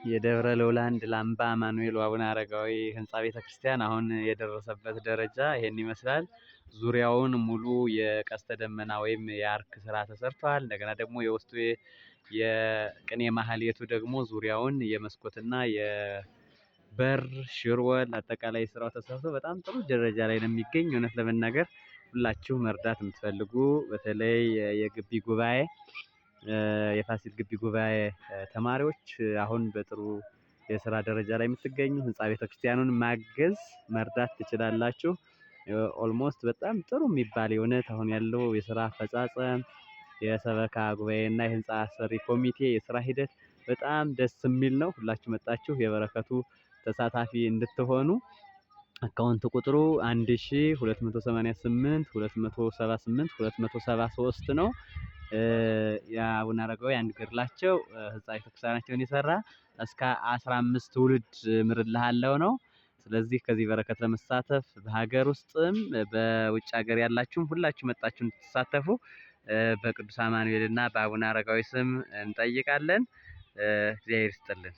የደብረ ልዑላንድ ላምባ አማኑኤል ወአቡነ አረጋዊ ህንጻ ቤተክርስቲያን አሁን የደረሰበት ደረጃ ይሄን ይመስላል። ዙሪያውን ሙሉ የቀስተ ደመና ወይም የአርክ ስራ ተሰርቷል። እንደገና ደግሞ የውስጡ የቅኔ ማህሌቱ ደግሞ ዙሪያውን የመስኮትና የበር ሽርወል አጠቃላይ ስራው ተሰርቶ በጣም ጥሩ ደረጃ ላይ ነው የሚገኝ። እውነት ለመናገር ሁላችሁ መርዳት የምትፈልጉ በተለይ የግቢ ጉባኤ የፋሲል ግቢ ጉባኤ ተማሪዎች አሁን በጥሩ የስራ ደረጃ ላይ የምትገኙ ህንጻ ቤተክርስቲያኑን ማገዝ መርዳት ትችላላችሁ። ኦልሞስት በጣም ጥሩ የሚባል የእውነት አሁን ያለው የስራ አፈጻጸም የሰበካ ጉባኤና የህንጻ አሰሪ ኮሚቴ የስራ ሂደት በጣም ደስ የሚል ነው። ሁላችሁ መጣችሁ የበረከቱ ተሳታፊ እንድትሆኑ አካውንት ቁጥሩ 1288 278 273 ነው። የአቡነ አረጋዊ አንድ ገድላቸው ህንጻ ቤተክርስቲያናቸውን የሰራ እስከ 15 ትውልድ ምርልሃለው ነው። ስለዚህ ከዚህ በረከት ለመሳተፍ በሀገር ውስጥም በውጭ ሀገር ያላችሁም ሁላችሁ መጣችሁ እንድትሳተፉ በቅዱስ አማኑኤልና በአቡነ አረጋዊ ስም እንጠይቃለን። እግዚአብሔር ይስጥልን።